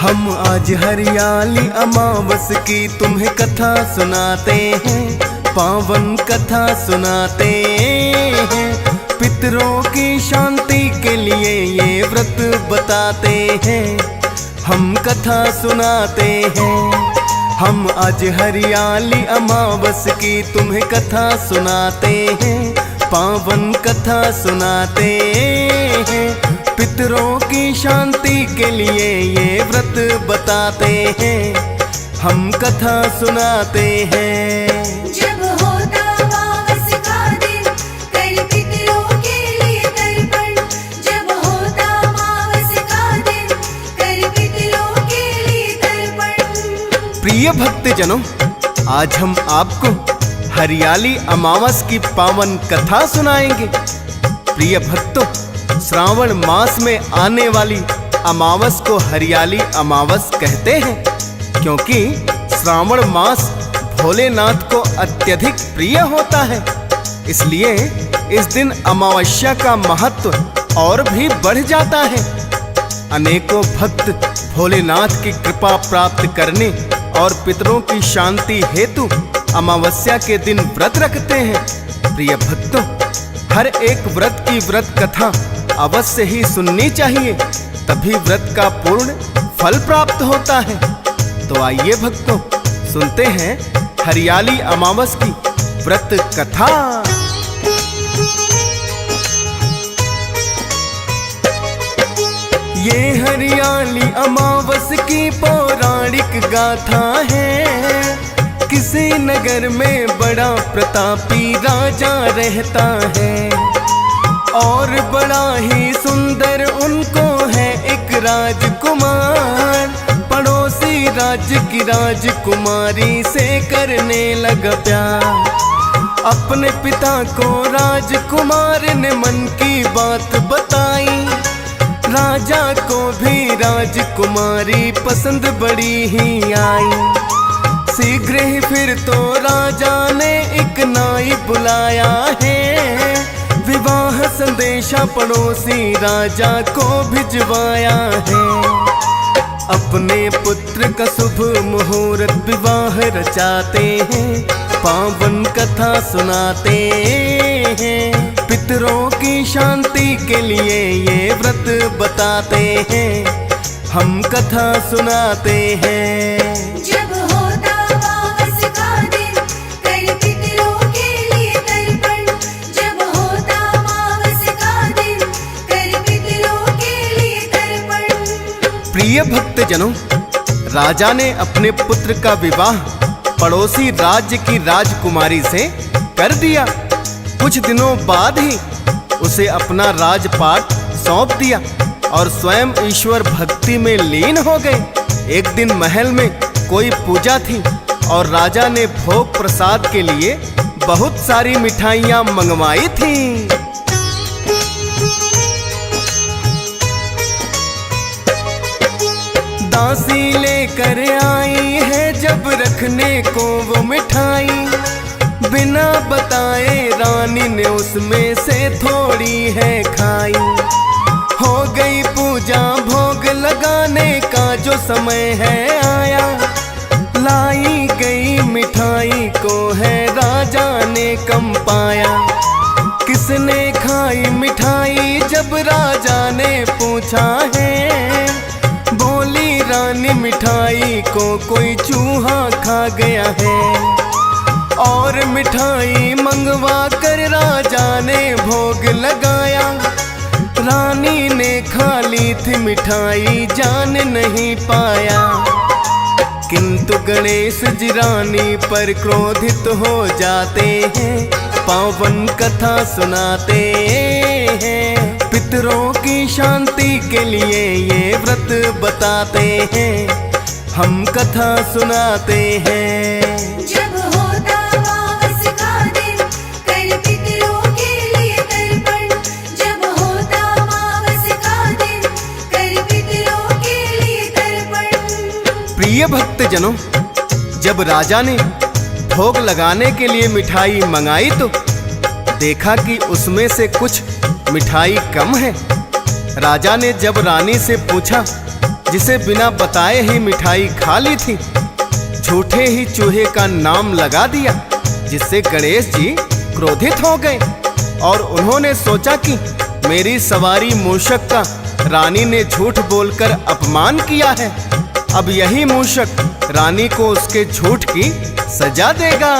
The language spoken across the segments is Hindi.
हम आज हरियाली अमावस की तुम्हें कथा सुनाते हैं, पावन कथा सुनाते हैं। पितरों की शांति के लिए ये व्रत बताते हैं, हम कथा सुनाते हैं। हम आज हरियाली अमावस की तुम्हें कथा सुनाते हैं, पावन कथा सुनाते हैं। पितरों की शांति के लिए ये व्रत बताते हैं, हम कथा सुनाते हैं। जब होता अमावस का दिन, कर पितरों के लिए तर्पण। जब होता अमावस का दिन, कर पितरों के लिए तर्पण। प्रिय भक्तजनों, आज हम आपको हरियाली अमावस की पावन कथा सुनाएंगे। प्रिय भक्तों, श्रावण मास में आने वाली अमावस को हरियाली अमावस कहते हैं, क्योंकि श्रावण मास भोलेनाथ को अत्यधिक प्रिय होता है। इसलिए इस दिन अमावस्या का महत्व और भी बढ़ जाता है। अनेकों भक्त भोलेनाथ की कृपा प्राप्त करने और पितरों की शांति हेतु अमावस्या के दिन व्रत रखते हैं। प्रिय भक्तों, हर एक व्रत की व्रत कथा अवश्य ही सुननी चाहिए, तभी व्रत का पूर्ण फल प्राप्त होता है। तो आइए भक्तों, सुनते हैं हरियाली अमावस की व्रत कथा। ये हरियाली अमावस की पौराणिक गाथा है। किसी नगर में बड़ा प्रतापी राजा रहता है, और बड़ा ही सुंदर उनको है एक राजकुमार। पड़ोसी राज्य की राजकुमारी से करने लगा प्यार। अपने पिता को राजकुमार ने मन की बात बताई। राजा को भी राजकुमारी पसंद बड़ी ही आई। शीघ्र ही फिर तो राजा ने एक नाई बुलाया है। विवाह संदेशा पड़ोसी राजा को भिजवाया है। अपने पुत्र का शुभ मुहूर्त विवाह रचाते हैं, पावन कथा सुनाते हैं। पितरों की शांति के लिए ये व्रत बताते हैं, हम कथा सुनाते हैं। जब होता अमावस का दिन, कर पितरों के लिए तर्पण। जब होता अमावस का दिन, कर पितरों के लिए तर्पण। प्रिय भक्तजनों, राजा ने अपने पुत्र का विवाह पड़ोसी राज्य की राजकुमारी से कर दिया। कुछ दिनों बाद ही उसे अपना राजपाट सौंप दिया और स्वयं ईश्वर भक्ति में लीन हो गए। एक दिन महल में कोई पूजा थी और राजा ने भोग प्रसाद के लिए बहुत सारी मिठाइयाँ मंगवाई थीं। दासी लेकर आई है जब रखने को वो मिठाई। बिना बताए रानी ने उसमें से थोड़ी है खाई। हो गई पूजा, भोग लगाने का जो समय है आया। लाई गई मिठाई को है राजा ने कम पाया। किसने खाई मिठाई जब राजा ने पूछा है। बोली रानी मिठाई को कोई चूहा खा गया है। और मिठाई मंगवा कर राजा ने भोग लगाया। रानी ने खा ली थी मिठाई, जान नहीं पाया। किंतु गणेश जी रानी पर क्रोधित हो जाते हैं, पावन कथा सुनाते हैं। पितरों की शांति के लिए ये व्रत बताते हैं, हम कथा सुनाते हैं। जब होता अमावस का दिन, कर पितरों के लिए तर्पण। जब होता अमावस का दिन, कर पितरों के लिए तर्पण। प्रिय भक्तजनों, जब राजा ने भोग लगाने के लिए मिठाई मंगाई तो देखा कि उसमें से कुछ मिठाई कम है। राजा ने जब रानी से पूछा जिसे बिना बताए ही मिठाई खा ली थी। झूठे ही चूहे का नाम लगा दिया, जिससे गणेश जी क्रोधित हो गए और उन्होंने सोचा कि मेरी सवारी मूषक का रानी ने झूठ बोलकर अपमान किया है। अब यही मूषक रानी को उसके झूठ की सजा देगा।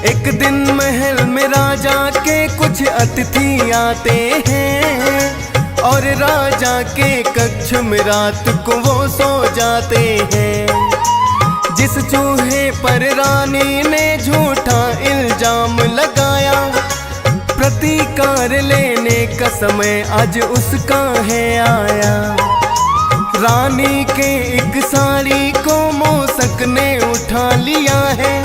एक दिन महल में राजा के कुछ अतिथि आते हैं और राजा के कक्ष में रात को वो सो जाते हैं। जिस चूहे पर रानी ने झूठा इल्जाम लगाया, प्रतिकार लेने का समय आज उसका है आया। रानी के एक साड़ी को मूषक ने उठा लिया है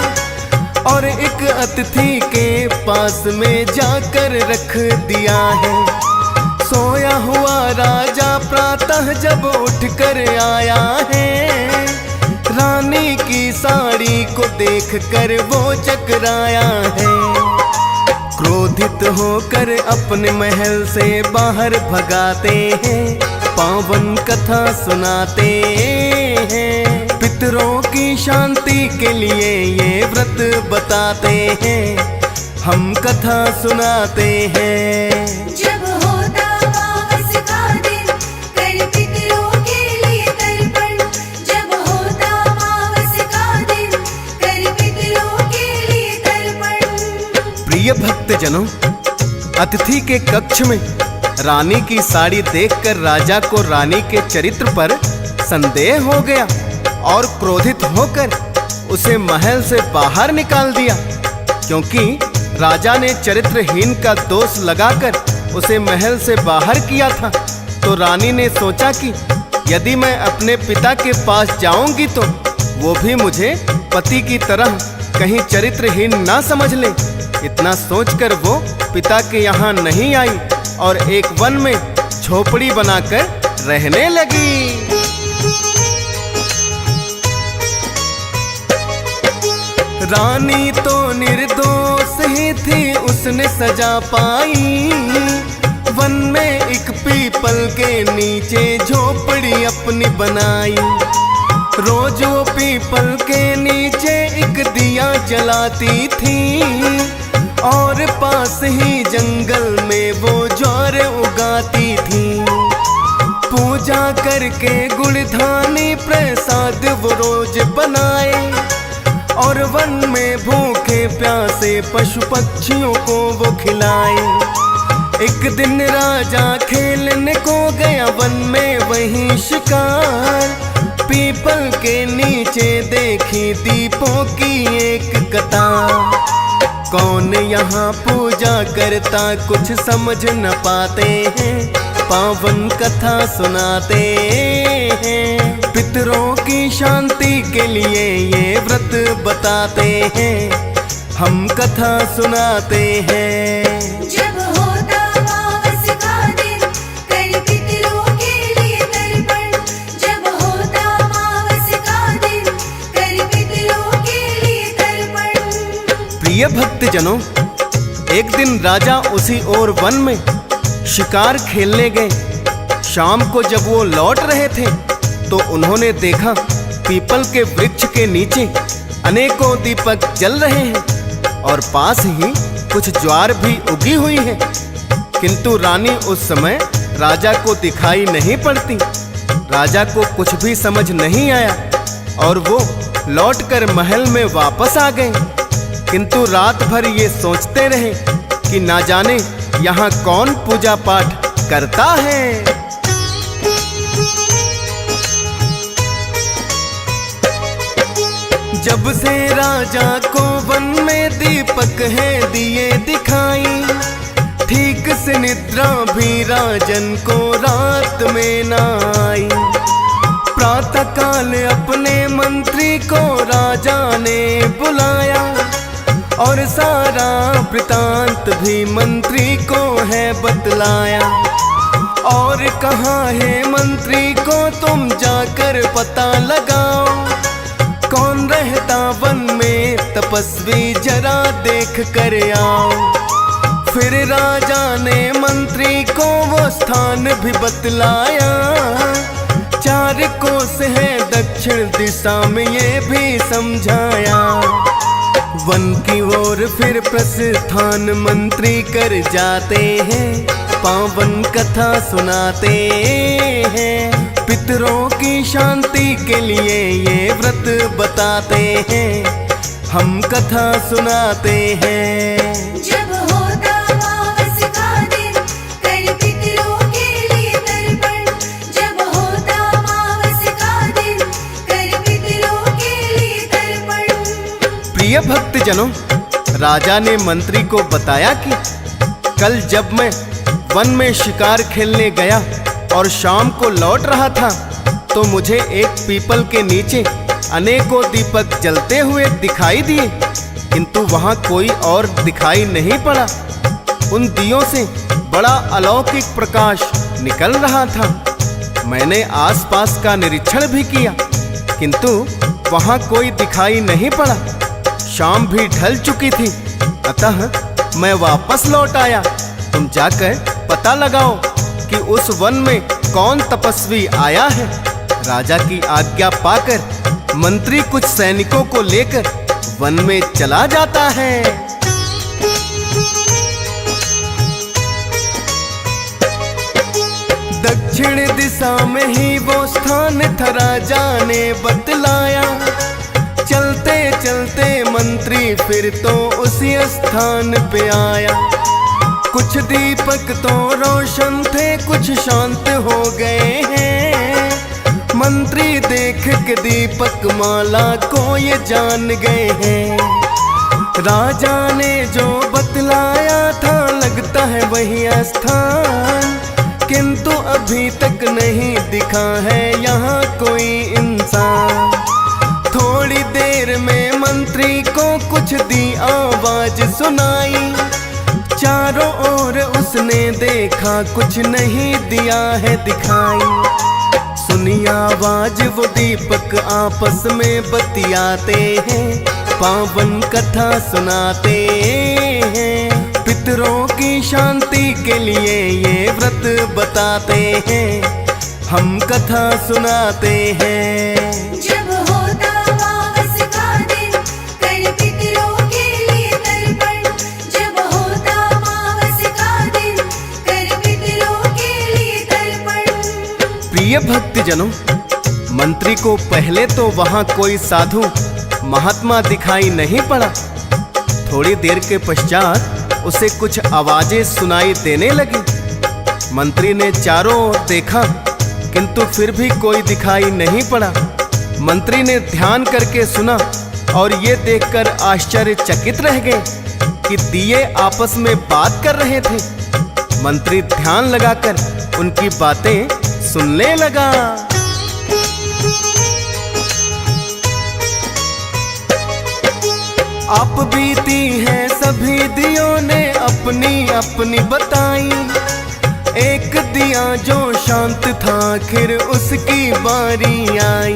और एक अतिथि के पास में जाकर रख दिया है। सोया हुआ राजा प्रातः जब उठकर आया है, रानी की साड़ी को देखकर वो चकराया है। क्रोधित होकर अपने महल से बाहर भगाते हैं, पावन कथा सुनाते हैं। पितरों की शांति के लिए ये व्रत बताते हैं, हम कथा सुनाते हैं। जब होता अमावस का दिन, कर पितरों के लिए तर्पण। जब होता अमावस का दिन, कर पितरों के लिए तर्पण। प्रिय भक्तजनों, अतिथि के कक्ष में रानी की साड़ी देखकर राजा को रानी के चरित्र पर संदेह हो गया और क्रोधित होकर उसे महल से बाहर निकाल दिया। क्योंकि राजा ने चरित्रहीन का दोष लगाकर उसे महल से बाहर किया था, तो रानी ने सोचा कि यदि मैं अपने पिता के पास जाऊंगी तो वो भी मुझे पति की तरह कहीं चरित्रहीन ना समझ ले। इतना सोचकर वो पिता के यहाँ नहीं आई और एक वन में झोपड़ी बनाकर रहने लगी। रानी तो निर्दोष ही थी, उसने सजा पाई। वन में एक पीपल के नीचे झोपड़ी अपनी बनाई। रोज वो पीपल के नीचे एक दिया जलाती थी और पास ही जंगल में वो ज्वार उगाती थी। पूजा करके गुड़धानी प्रसाद वो रोज बनाए और वन में भूखे प्यासे पशु पक्षियों को वो खिलाए। एक दिन राजा खेलने को गया वन में वहीं शिकार। पीपल के नीचे देखी दीपों की एक कतार। कौन यहाँ पूजा करता कुछ समझ न पाते हैं, पावन कथा सुनाते हैं। पितरों की शांति के लिए ये व्रत बताते हैं, हम कथा सुनाते हैं। जब होता अमावस का दिन, कर पितरों के लिए तर्पण। जब होता अमावस का दिन, कर पितरों के लिए तर्पण। प्रिय भक्तजनों, एक दिन राजा उसी ओर वन में शिकार खेलने गए। शाम को जब वो लौट रहे थे तो उन्होंने देखा पीपल के वृक्ष के नीचे अनेकों दीपक जल रहे हैं और पास ही कुछ ज्वार भी उगी हुई है। किंतु रानी उस समय राजा को दिखाई नहीं पड़ती। राजा को कुछ भी समझ नहीं आया और वो लौटकर महल में वापस आ गए। किंतु रात भर ये सोचते रहे कि ना जाने यहाँ कौन पूजा पाठ करता है। जब से राजा को वन में दीपक है दिए दिखाई, ठीक से निद्रा भी राजन को रात में न आई। प्रातः काल अपने मंत्री को राजा ने बुलाया और सारा वृतांत भी मंत्री को है बतलाया। और कहा है मंत्री को तुम जाकर पता लगाओ, कौन रहता वन में तपस्वी जरा देख कर आओ। फिर राजा ने मंत्री को वो स्थान भी बतलाया, 4 कोस है दक्षिण दिशा में ये भी समझाया। वन की ओर फिर प्रस्थान मंत्री कर जाते हैं, पावन कथा सुनाते हैं। पितरों की शांति के लिए ये व्रत बताते हैं, हम कथा सुनाते हैं। जब होता अमावस का दिन, कर पितरों के लिए तर्पण। जब होता अमावस का दिन, कर पितरों के लिए तर्पण। प्रिय भक्तजनों, राजा ने मंत्री को बताया कि कल जब मैं वन में शिकार खेलने गया और शाम को लौट रहा था तो मुझे एक पीपल के नीचे अनेकों दीपक जलते हुए दिखाई दिए, किंतु वहां कोई और दिखाई नहीं पड़ा। उन दियों से बड़ा अलौकिक प्रकाश निकल रहा था। मैंने आसपास का निरीक्षण भी किया, किंतु वहां कोई दिखाई नहीं पड़ा। शाम भी ढल चुकी थी, अतः मैं वापस लौट आया। तुम जाकर पता लगाओ कि उस वन में कौन तपस्वी आया है। राजा की आज्ञा पाकर मंत्री कुछ सैनिकों को लेकर वन में चला जाता है। दक्षिण दिशा में ही वो स्थान था, राजा ने बतलाया। चलते चलते मंत्री फिर तो उसी स्थान पे आया। कुछ दीपक तो रोशन थे, कुछ शांत हो गए हैं। मंत्री देख के दीपक माला को ये जान गए हैं। राजा ने जो बतलाया था लगता है वही स्थान, किंतु अभी तक नहीं दिखा है यहाँ कोई इंसान। थोड़ी देर में मंत्री को कुछ दी आवाज सुनाई, चारों ओर उसने देखा कुछ नहीं दिया है दिखाई। सुनी आवाज वो दीपक आपस में बतियाते हैं, पावन कथा सुनाते हैं। पितरों की शांति के लिए ये व्रत बताते हैं, हम कथा सुनाते हैं। जब होता अमावस का दिन, कर पितरों के लिए तर्पण। जब होता अमावस का दिन, कर पितरों के लिए तर्पण। प्रिय भक्तजनों, मंत्री को पहले तो वहां कोई साधु महात्मा दिखाई नहीं पड़ा। थोड़ी देर के पश्चात उसे कुछ आवाजें सुनाई देने लगी। मंत्री ने चारों ओर देखा, किंतु फिर भी कोई दिखाई नहीं पड़ा। मंत्री ने ध्यान करके सुना और ये देखकर आश्चर्यचकित रह गए कि दिए आपस में बात कर रहे थे। मंत्री ध्यान लगाकर उनकी बातें सुनने लगा। आप बीती है सभी दियों ने अपनी अपनी बताई। एक दिया जो शांत था आखिर उसकी बारी आई।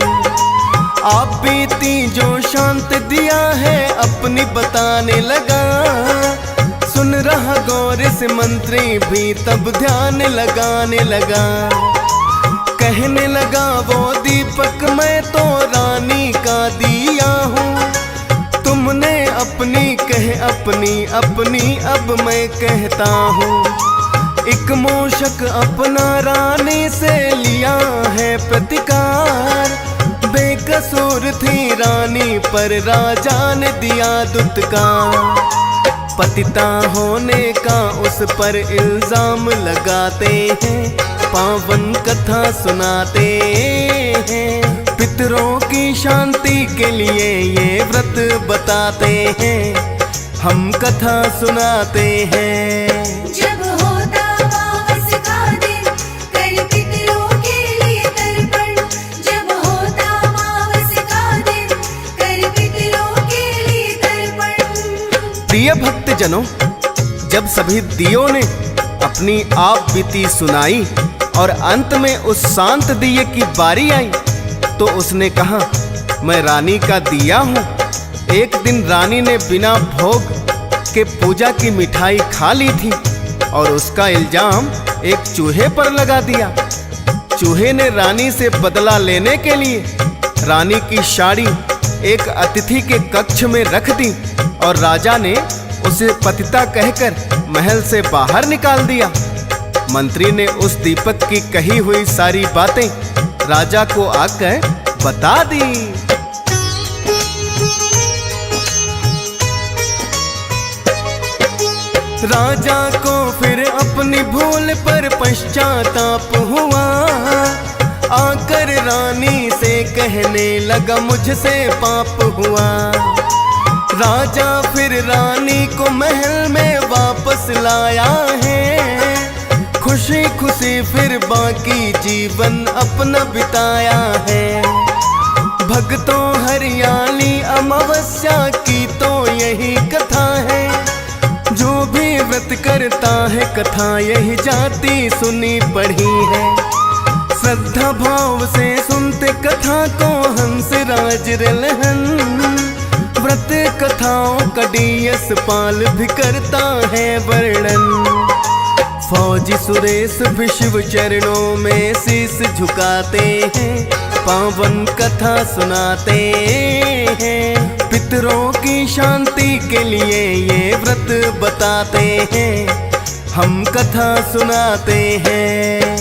आप बीती जो शांत दिया है अपनी बताने लगा। सुन रहा गौर से मंत्री भी तब ध्यान लगाने लगा। कहने लगा वो दीपक मैं तो रानी का दिया हूँ। तुमने अपनी कहे अपनी अपनी अब मैं कहता हूँ। एक मूषक अपना रानी से लिया है प्रतिकार। बेकसूर थी रानी पर राजा ने दिया दुत्कार। पतिता होने का उस पर इल्जाम लगाते हैं, पावन कथा सुनाते हैं। पितरों की शांति के लिए ये व्रत बताते हैं, हम कथा सुनाते हैं। जब होता अमावस का दिन, कर पितरों के लिए तर्पण। जब होता अमावस का दिन, कर पितरों के लिए तर्पण। प्रिय भक्तजनों, जब सभी दियों ने अपनी आप बीती सुनाई और अंत में उस शांत दिए की बारी आई तो उसने कहा, मैं रानी का दिया हूँ। एक दिन रानी ने बिना भोग कि पूजा की मिठाई खा ली थी और उसका इल्जाम एक चूहे पर लगा दिया। चूहे ने रानी से बदला लेने के लिए रानी की साड़ी एक अतिथि के कक्ष में रख दी और राजा ने उसे पतिता कहकर महल से बाहर निकाल दिया। मंत्री ने उस दीपक की कही हुई सारी बातें राजा को आकर बता दी। राजा को फिर अपनी भूल पर पश्चाताप हुआ। आकर रानी से कहने लगा मुझसे पाप हुआ। राजा फिर रानी को महल में वापस लाया है। खुशी खुशी फिर बाकी जीवन अपना बिताया है। भक्तों हरियाली अमावस्या की तो यही कथा है। जो भी व्रत करता है कथा यही जाती सुनी पढ़ी है। श्रद्धा भाव से सुनते कथा को हंस राज रलहन। व्रत कथाओं का डीएस पाल भी करता है वर्णन। फौजी सुरेश भी शिव चरणों में शीश झुकाते हैं। पावन कथा सुनाते हैं। पितरों की शांति के लिए ये व्रत बताते हैं। हम कथा सुनाते हैं।